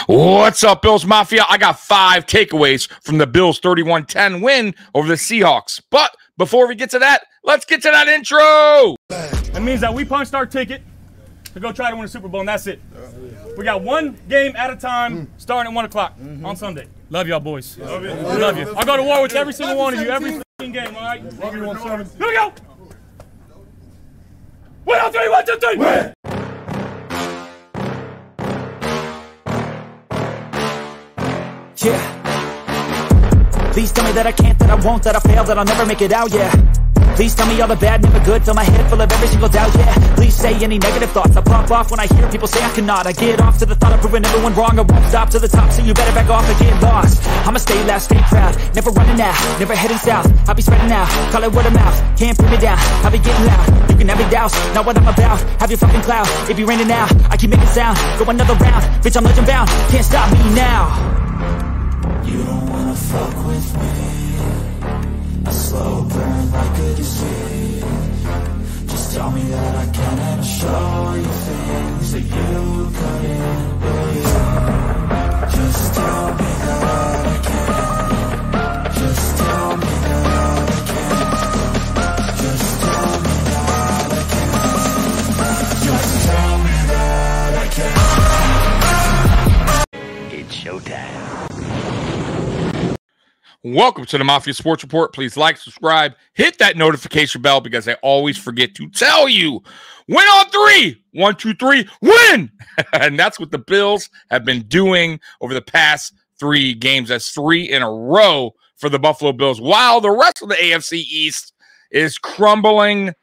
What's up, Bills Mafia? I got 5 takeaways from the Bills' 31-10 win over the Seahawks. But before we get to that, let's get to that intro. That means that we punched our ticket to go try to win the Super Bowl, and that's it. We got one game at a time, starting at 1 o'clock on Sunday. Love y'all, boys. Love you. Love you. I go to war with every single one of you, every game, all right? Love you, 1-7. Here we go. 1, 2, 3, 1, 2, 3. Win. Yeah. Please tell me that I can't, that I won't, that I fail, that I'll never make it out, yeah. Please tell me all the bad, never good, fill my head full of every single doubt, yeah. Please say any negative thoughts, I pop off when I hear people say I cannot. I get off to the thought of proving everyone wrong, I won't stop to the top, so you better back off and get lost. I'ma stay loud, stay proud, never running out, never heading south. I'll be spreading out, call it word of mouth, can't put me down, I'll be getting loud. You can have me douse, not what I'm about, have your fucking cloud. It be raining now, I keep making sound, go another round, bitch I'm legend bound, can't stop me now. You don't wanna fuck with me, a slow burn like a disease. Just tell me that I can and I'll show you things that you couldn't believe. Just tell me that I can. Just tell me that I can. Just tell me that I can. Just tell me that I can. It's showtime. Welcome to the Mafia Sports Report. Please like, subscribe, hit that notification bell because I always forget to tell you. Win on 3. 1, 2, 3, win! And that's what the Bills have been doing over the past 3 games. That's 3 in a row for the Buffalo Bills, while the rest of the AFC East is crumbling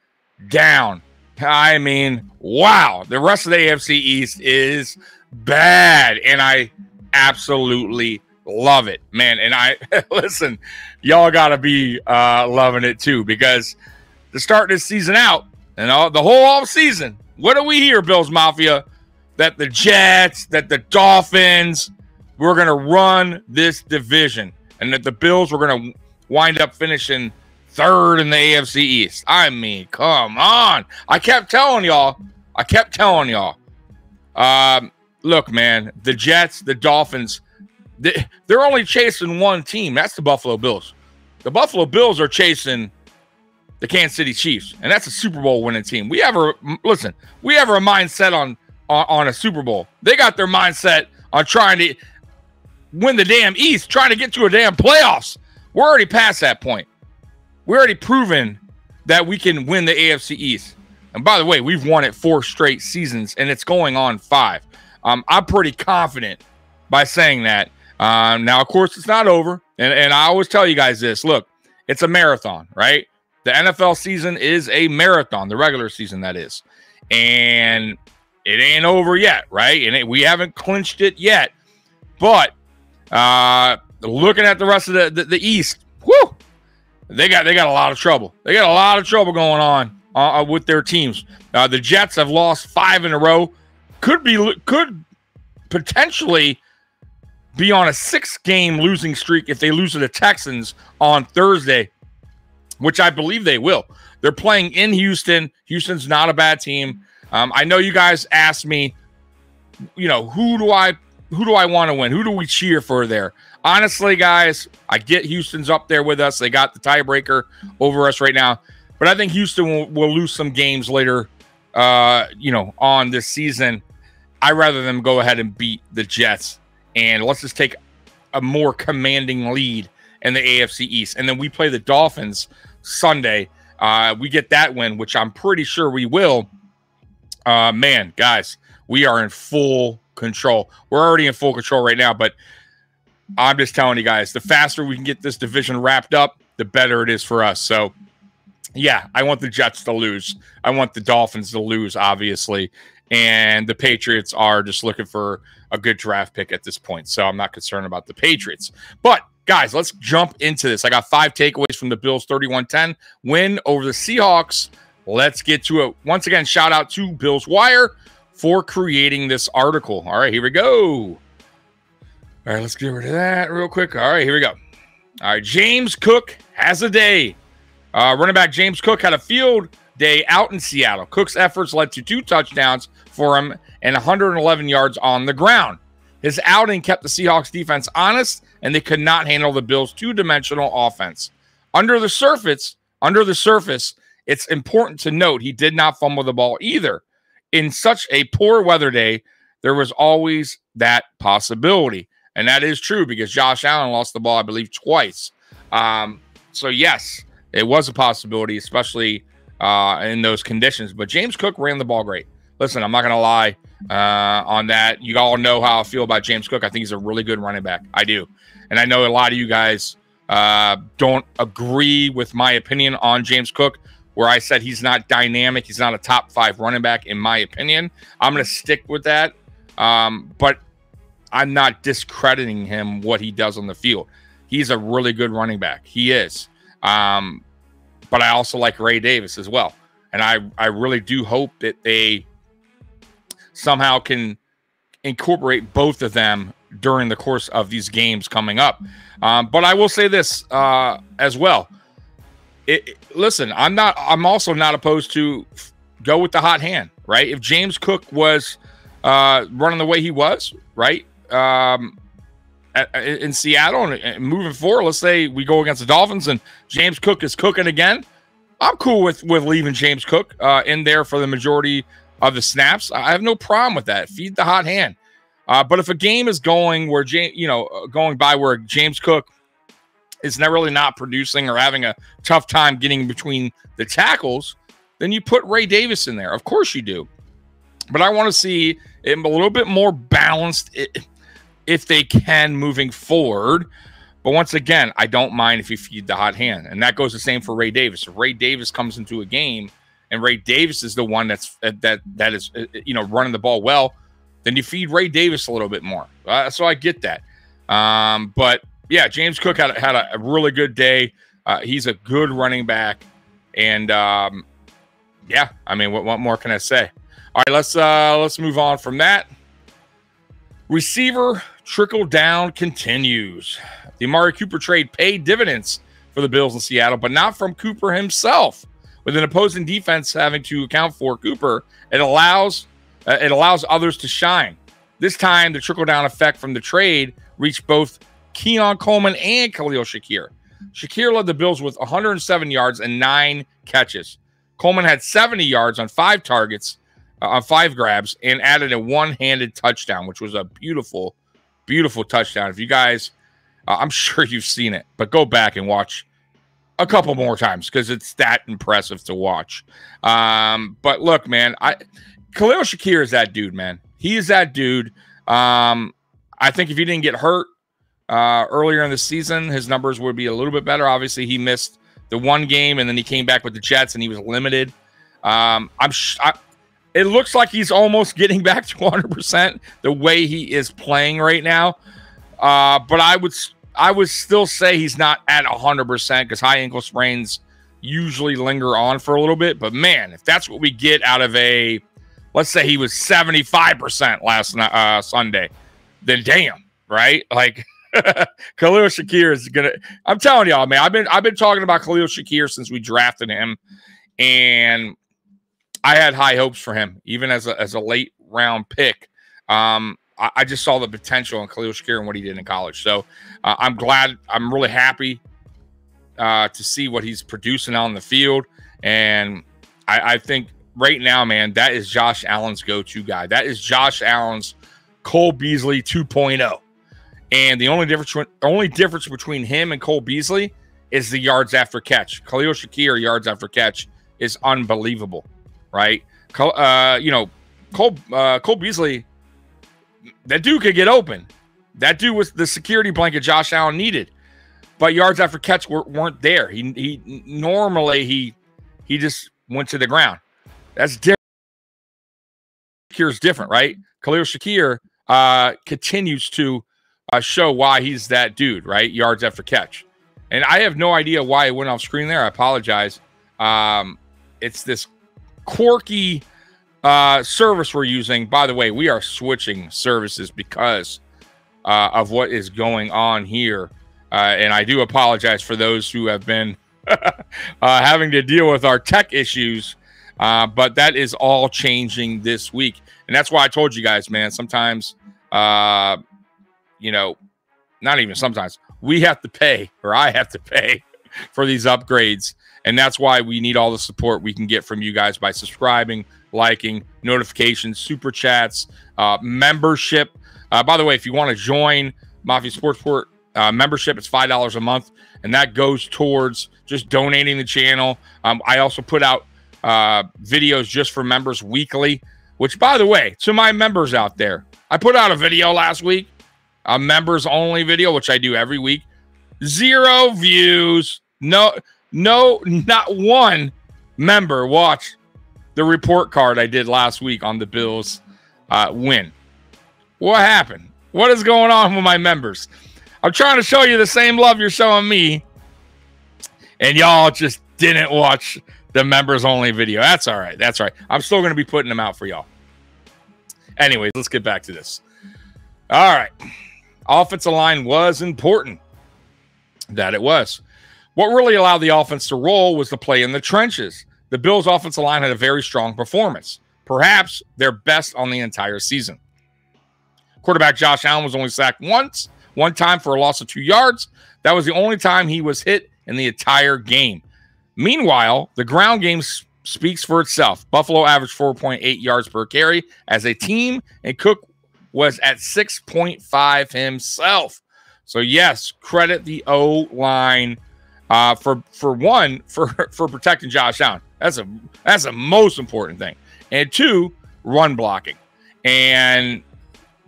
down. I mean, wow. The rest of the AFC East is bad, and I absolutely love it, man. And I listen, y'all gotta be loving it too, because to start this season out and the whole off season, what do we hear, Bills Mafia? That the Jets, that the Dolphins, we're gonna run this division, and that the Bills were gonna wind up finishing 3rd in the AFC East. I mean, come on. I kept telling y'all. Look, man, the Jets, the Dolphins, they're only chasing one team. That's the Buffalo Bills. The Buffalo Bills are chasing the Kansas City Chiefs, and that's a Super Bowl winning team. We have a mindset on a Super Bowl. They got their mindset on trying to win the damn East, trying to get to a damn playoffs. We're already past that point. We're already proven that we can win the AFC East. And by the way, we've won it 4 straight seasons, and it's going on 5. I'm pretty confident by saying that. Now, of course, it's not over, and I always tell you guys this. Look, it's a marathon, right? The NFL season is a marathon, the regular season, that is. And it ain't over yet, right? And we haven't clinched it yet. But looking at the rest of the East, whew, they got a lot of trouble. They got a lot of trouble going on with their teams. The Jets have lost 5 in a row. Could potentially be on a 6-game losing streak if they lose to the Texans on Thursday, which I believe they will. They're playing in Houston. Houston's not a bad team. I know you guys asked me, you know, who do I want to win? Who do we cheer for there? Honestly, guys, I get Houston's up there with us. They got the tiebreaker over us right now. But I think Houston will lose some games later, on this season. I'd rather them go ahead and beat the Jets. And let's just take a more commanding lead in the AFC East. And then we play the Dolphins Sunday. We get that win, which I'm pretty sure we will. Man, guys, we are in full control. We're already in full control right now, but I'm just telling you guys, the faster we can get this division wrapped up, the better it is for us. So, yeah, I want the Jets to lose. I want the Dolphins to lose, obviously. And the Patriots are just looking for a good draft pick at this point. So I'm not concerned about the Patriots. But, guys, let's jump into this. I got 5 takeaways from the Bills' 31-10 win over the Seahawks. Let's get to it. Once again, shout out to Bills Wire for creating this article. All right, here we go. All right, let's get rid of that real quick. All right, here we go. All right, James Cook has a day. Running back James Cook had a field day out in Seattle. Cook's efforts led to 2 touchdowns for him and 111 yards on the ground. His outing kept the Seahawks defense honest, and they could not handle the Bills' two-dimensional offense. Under the surface, it's important to note he did not fumble the ball either. In such a poor weather day, there was always that possibility. And that is true because Josh Allen lost the ball, I believe, twice. So, yes, it was a possibility, especially in those conditions. But James Cook ran the ball great. Listen, I'm not going to lie on that. You all know how I feel about James Cook. I think he's a really good running back. I do. And I know a lot of you guys don't agree with my opinion on James Cook, where I said he's not dynamic. He's not a top 5 running back, in my opinion. I'm going to stick with that. But I'm not discrediting him, what he does on the field. He's a really good running back. He is. But I also like Ray Davis as well. And I really do hope that they somehow can incorporate both of them during the course of these games coming up. But I will say this as well. Listen, I'm also not opposed to go with the hot hand, right? If James Cook was running the way he was, right, in Seattle and moving forward, let's say we go against the Dolphins and James Cook is cooking again, I'm cool with leaving James Cook in there for the majority of the snaps. I have no problem with that. Feed the hot hand. But if a game is going where going by where James Cook is really not producing or having a tough time getting between the tackles, then you put Ray Davis in there. Of course you do. But I want to see it a little bit more balanced if they can moving forward. But once again, I don't mind if you feed the hot hand. And that goes the same for Ray Davis. If Ray Davis comes into a game and Ray Davis is the one that is running the ball well, then you feed Ray Davis a little bit more. So I get that. But yeah, James Cook had a really good day. He's a good running back. And yeah, I mean, what more can I say? All right, let's move on from that. Receiver trickle down continues. The Amari Cooper trade paid dividends for the Bills in Seattle, but not from Cooper himself. With an opposing defense having to account for Cooper, it allows others to shine. This time, the trickle down effect from the trade reached both Keon Coleman and Khalil Shakir. Shakir led the Bills with 107 yards and 9 catches. Coleman had 70 yards on 5 targets, on 5 grabs, and added a one-handed touchdown, which was a beautiful, beautiful touchdown. If you guys, I'm sure you've seen it, but go back and watch a couple more times because it's that impressive to watch. But look, man, Khalil Shakir is that dude, man. He is that dude. I think if he didn't get hurt earlier in the season, his numbers would be a little bit better. Obviously, he missed the one game, and then he came back with the Jets, and he was limited. It looks like he's almost getting back to 100% the way he is playing right now. But I would still say he's not at 100% because high ankle sprains usually linger on for a little bit. But man, if that's what we get out of let's say he was 75% last Sunday, then damn, right? Like Khalil Shakir is gonna. I'm telling y'all, man. I've been talking about Khalil Shakir since we drafted him, and I had high hopes for him, even as a late round pick. I just saw the potential in Khalil Shakir and what he did in college. So I'm glad. I'm really happy to see what he's producing on the field. And I think right now, man, that is Josh Allen's go-to guy. That is Josh Allen's Cole Beasley 2.0. And the only difference between him and Cole Beasley is the yards after catch. Khalil Shakir yards after catch is unbelievable, right? Cole Beasley, that dude could get open. That dude was the security blanket Josh Allen needed, but yards after catch weren't there. He normally just went to the ground. That's different. Shakir's different, right? Khalil Shakir continues to show why he's that dude, right? Yards after catch. And I have no idea why it went off screen there. I apologize. It's this quirky service we're using. By the way, we are switching services because of what is going on here. And I do apologize for those who have been having to deal with our tech issues. But that is all changing this week. And that's why I told you guys, man, sometimes you know, not even sometimes, we have to pay, or I have to pay for these upgrades. And that's why we need all the support we can get from you guys by subscribing, liking, notifications, super chats, membership. By the way, if you want to join Mafia Sportsport membership, it's $5 a month, and that goes towards just donating the channel. I also put out videos just for members weekly, which, by the way, to my members out there, I put out a video last week, a members only video, which I do every week. 0 views. No, not one member watched the report card I did last week on the Bills win. What happened? What is going on with my members? I'm trying to show you the same love you're showing me, and y'all just didn't watch the members only video. That's all right. That's all right. I'm still going to be putting them out for y'all. Anyways, let's get back to this. All right. Offensive line was important. That it was. What really allowed the offense to roll was the play in the trenches. The Bills' offensive line had a very strong performance, perhaps their best on the entire season. Quarterback Josh Allen was only sacked one time for a loss of 2 yards. That was the only time he was hit in the entire game. Meanwhile, the ground game speaks for itself. Buffalo averaged 4.8 yards per carry as a team, and Cook was at 6.5 himself. So yes, credit the O-line for protecting Josh Allen. That's a most important thing. And 2, run blocking. And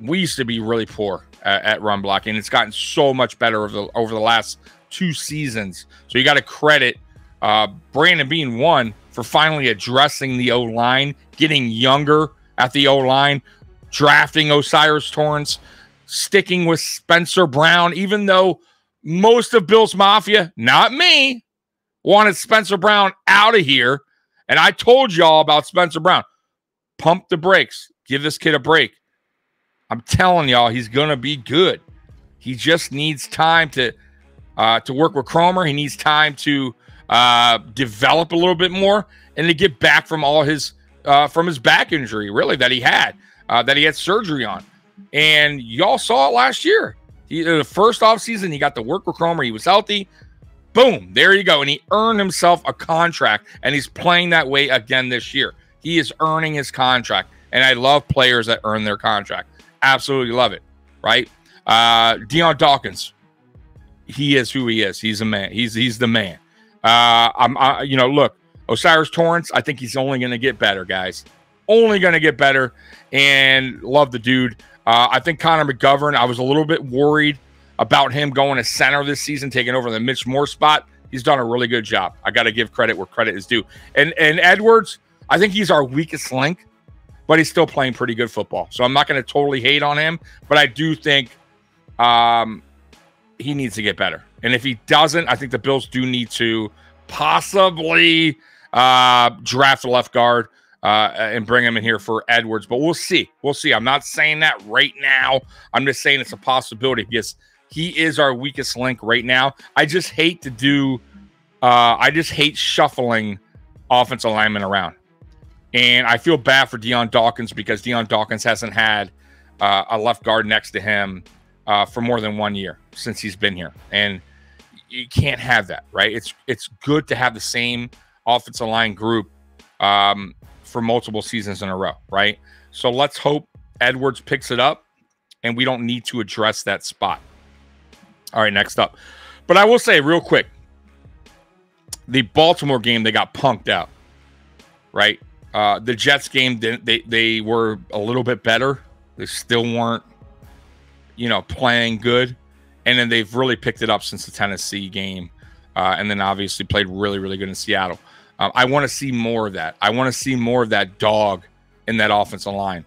we used to be really poor at run blocking. It's gotten so much better over the last 2 seasons. So you got to credit Brandon Beane, 1, for finally addressing the O-line, getting younger at the O-line, drafting Osiris Torrance, sticking with Spencer Brown, even though most of Bills Mafia, not me, wanted Spencer Brown out of here. And I told y'all about Spencer Brown. Pump the brakes. Give this kid a break. I'm telling y'all, he's going to be good. He just needs time to work with Cromer. He needs time to develop a little bit more and to get back from all his from his back injury, really, that he had surgery on. And y'all saw it last year. The first offseason, he got to work with Cromer. He was healthy. Boom, there you go. And he earned himself a contract, and he's playing that way again this year. He is earning his contract, and I love players that earn their contract. Absolutely love it, right? Deion Dawkins, he is who he is. He's a man. He's the man. Look, Osiris Torrance, I think he's only going to get better, guys. Only going to get better, and love the dude. I think Connor McGovern, I was a little bit worried about him going to center this season, taking over the Mitch Moore spot. He's done a really good job. I got to give credit where credit is due. And Edwards, I think he's our weakest link, but he's still playing pretty good football. So I'm not going to totally hate on him, but I do think he needs to get better. And if he doesn't, I think the Bills do need to possibly draft a left guard and bring him in here for Edwards. But we'll see. We'll see. I'm not saying that right now. I'm just saying it's a possibility because he is our weakest link right now. I just hate to do I just hate shuffling offensive linemen around. And I feel bad for Deion Dawkins because Deion Dawkins hasn't had a left guard next to him for more than 1 year since he's been here. And you can't have that, right? It's good to have the same offensive line group for multiple seasons in a row, right? So let's hope Edwards picks it up and we don't need to address that spot. All right, next up. But I will say real quick, the Baltimore game, they got punked out, right? The Jets game, they were a little bit better. They still weren't, playing good. And then they've really picked it up since the Tennessee game. And then obviously played really, really good in Seattle. I want to see more of that. I want to see more of that dog in that offensive line.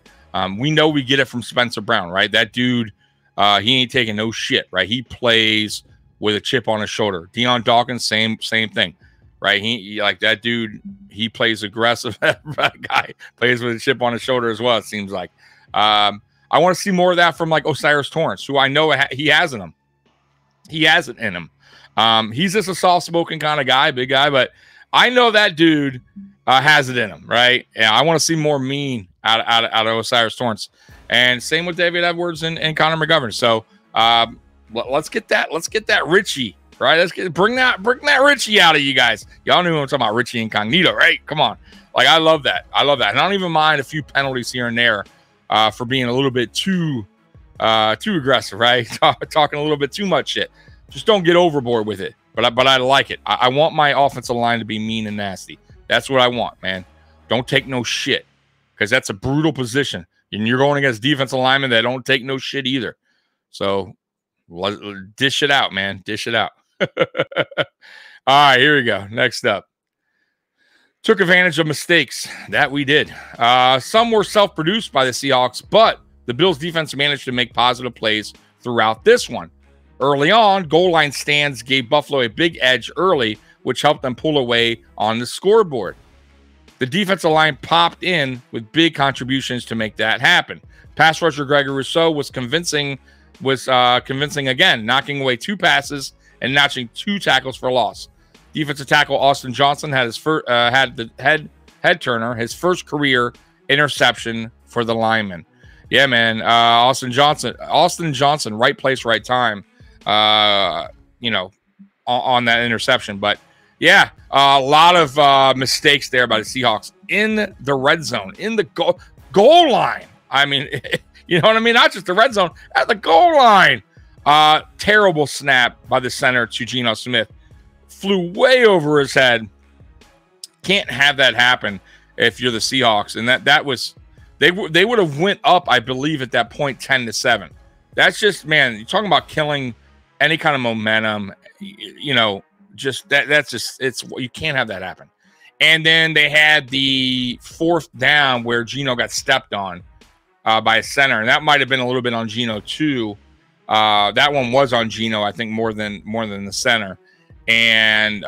We know we get it from Spencer Brown, right? That dude, he ain't taking no shit, right? He plays with a chip on his shoulder. Deion Dawkins, same thing, right? He like that dude. He plays aggressive. That guy plays with a chip on his shoulder as well. It seems like. I want to see more of that from like Osiris Torrance, who I know he has in him. He has it in him. He's just a soft-spoken kind of guy, big guy, but I know that dude has it in him, right? Yeah, I want to see more mean out of Osiris Torrance. And same with David Edwards and Connor McGovern. So Let's get that Richie, right? Bring that Richie out of you guys. Y'all know who I'm talking about, Richie Incognito, right? Come on. Like, I love that. And I don't even mind a few penalties here and there for being a little bit too aggressive, right? Talking a little bit too much shit. Just don't get overboard with it. But I like it. I want my offensive line to be mean and nasty. That's what I want, man. Don't take no shit, because that's a brutal position. And you're going against defensive linemen that don't take no shit either. So dish it out, man. Dish it out. All right, here we go. Next up. Took advantage of mistakes. That we did. Some were self-produced by the Seahawks, but the Bills defense managed to make positive plays throughout this one. Early on, goal line stands gave Buffalo a big edge early, which helped them pull away on the scoreboard. The defensive line popped in with big contributions to make that happen. Pass rusher Gregory Rousseau was convincing again, knocking away 2 passes and notching 2 tackles for loss. Defensive tackle Austin Johnson had the head turner, his first career interception for the lineman. Yeah, man. Austin Johnson, right place, right time. On that interception. But yeah, a lot of mistakes there by the Seahawks in the red zone, in the goal line. I mean, you know what I mean? Not just the red zone, at the goal line. Terrible snap by the center to Geno Smith. Flew way over his head. Can't have that happen if you're the Seahawks. And that was, they would have went up, I believe, at that point 10-7. That's just, man, you're talking about killing any kind of momentum, just that's just, you can't have that happen. And then they had the 4th down where Geno got stepped on by a center, and that might have been a little bit on Geno too. That one was on Geno, I think, more than the center, and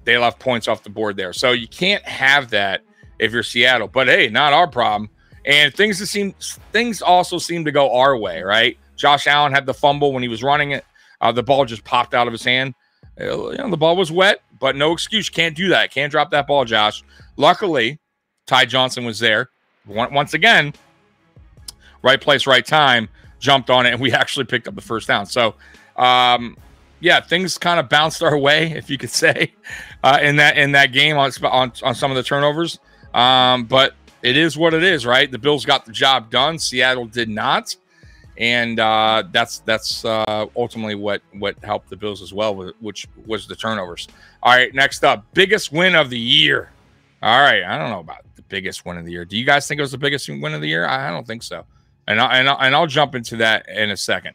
they left points off the board there. So you can't have that if you're Seattle. But hey, not our problem. And things also seem to go our way, right? Josh Allen had the fumble when he was running it. The ball just popped out of his hand. The ball was wet, but no excuse. Can't do that. Can't drop that ball, Josh. Luckily, Ty Johnson was there. Once again, right place, right time, jumped on it, and we actually picked up the first down. So, yeah, things kind of bounced our way, if you could say, in that game on some of the turnovers. But it is what it is, right? The Bills got the job done. Seattle did not. And that's ultimately what helped the Bills as well, which was the turnovers. All right, next up, biggest win of the year. All right, I don't know about the biggest win of the year. Do you guys think it was the biggest win of the year? I don't think so. And I'll jump into that in a second.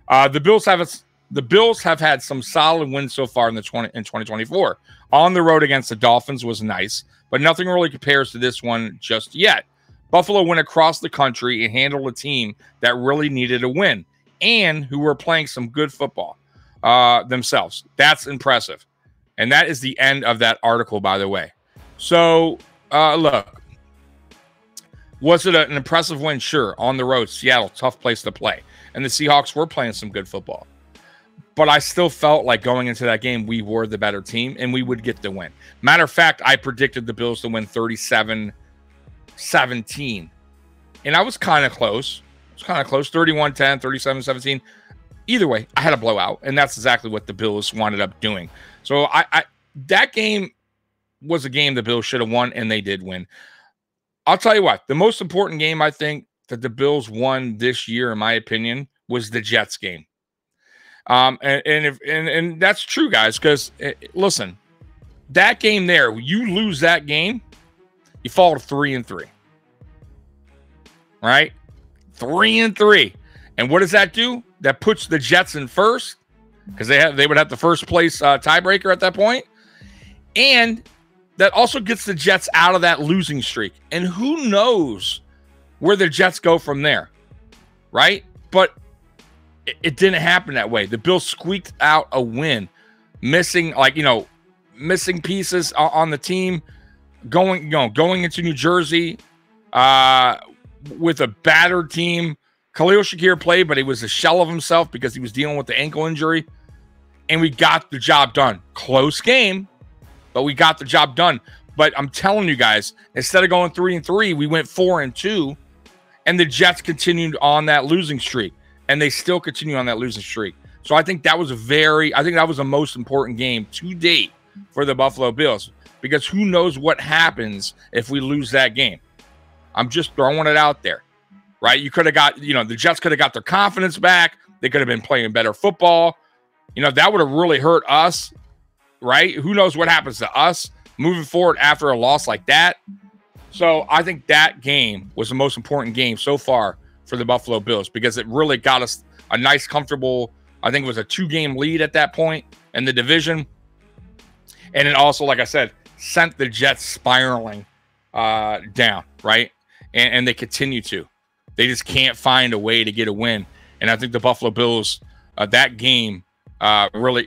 The Bills have had some solid wins so far in 2024. On the road against the Dolphins was nice, but nothing really compares to this one just yet. Buffalo went across the country and handled a team that really needed a win and who were playing some good football themselves. That's impressive. And that is the end of that article, by the way. So, look, was it an impressive win? Sure. On the road, Seattle, tough place to play. And the Seahawks were playing some good football. But I still felt like going into that game, we were the better team and we would get the win. Matter of fact, I predicted the Bills to win 37-17. And I was kind of close. 31-10, 37-17. Either way, I had a blowout. And that's exactly what the Bills wound up doing. So that game was a game the Bills should have won, and they did win. I'll tell you what, the most important game I think that the Bills won this year, in my opinion, was the Jets game. And that's true, guys, because listen, that game there, you lose that game, you fall to 3-3. Right? 3-3. And what does that do? That puts the Jets in first, because they would have the first place tiebreaker at that point. And that also gets the Jets out of that losing streak. And who knows where the Jets go from there, right? But it didn't happen that way. The Bills squeaked out a win, missing pieces on the team, going into New Jersey with a battered team. Khalil Shakir played, but he was a shell of himself because he was dealing with the ankle injury. And we got the job done. Close game, but we got the job done. But I'm telling you guys, instead of going 3-3, we went 4-2, and the Jets continued on that losing streak. and they still continue on that losing streak. So I think that was the most important game to date for the Buffalo Bills, because who knows what happens if we lose that game. I'm just throwing it out there, right? You could have got, the Jets could have got their confidence back. They could have been playing better football. That would have really hurt us, right? Who knows what happens to us moving forward after a loss like that. So I think that game was the most important game so far for the Buffalo Bills, because it really got us a nice, comfortable, I think it was a 2-game lead at that point in the division. And it also, like I said, sent the Jets spiraling down, right? And they continue to. They just can't find a way to get a win. And I think the Buffalo Bills, that game really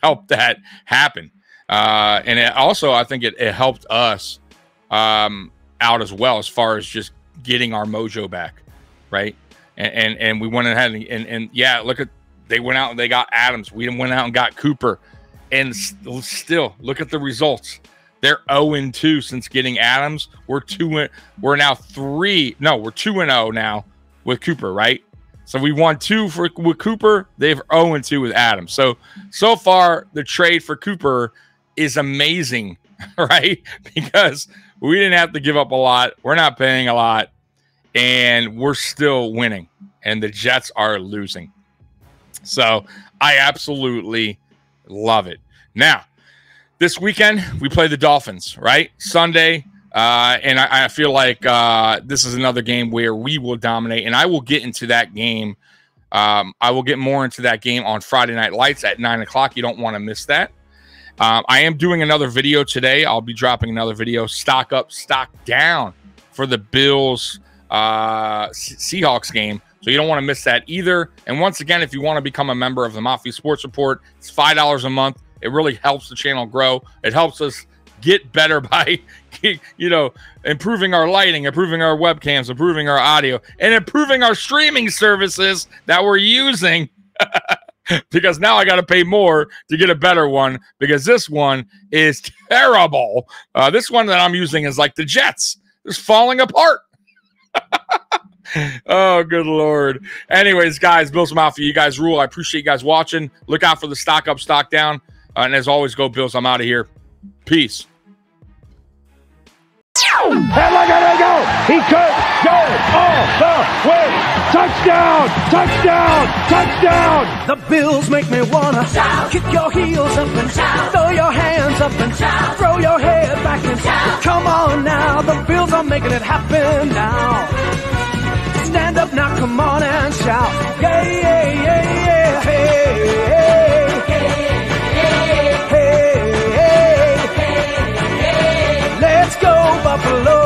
helped that happen. And it also, I think it helped us out as well, as far as just getting our mojo back, right? And we went ahead and yeah, they went out and they got Adams. We went out and got Cooper, and still look at the results. They're 0-2 since getting Adams. We're 2-0 now with Cooper, right? So we won 2 with Cooper. They've 0-2 with Adams. So far, the trade for Cooper is amazing, right? Because we didn't have to give up a lot. We're not paying a lot, and we're still winning. And the Jets are losing. So I absolutely love it. Now, this weekend, we play the Dolphins, right? Sunday. And I feel like this is another game where we will dominate. And I will get into that game. I will get more into that game on Friday Night Lights at 9 o'clock. You don't want to miss that. I am doing another video today. I'll be dropping another video, stock up, stock down, for the Bills Seahawks game. So you don't want to miss that either. And once again, if you want to become a member of the Mafia Sports Report, it's $5 a month. It really helps the channel grow. It helps us get better by, improving our lighting, improving our webcams, improving our audio, and improving our streaming services that we're using. Because now I got to pay more to get a better one, because this one is terrible. This one that I'm using is like the Jets. It's falling apart. Oh, good Lord. Anyways, guys, Bills Mafia, you guys rule. I appreciate you guys watching. Look out for the stock up, stock down. And as always, go Bills. I'm out of here. Peace. And look at it go. He could go all the way. Touchdown, touchdown, touchdown. The Bills make me wanna shout. Kick your heels up and shout. Throw your hands up and shout. Throw your head back and shout. Come on now, the Bills are making it happen now. Stand up now, come on and shout. Yeah, yeah, yeah, yeah. Hey, hey, hey, hey, hey, hey. Let's go, Buffalo.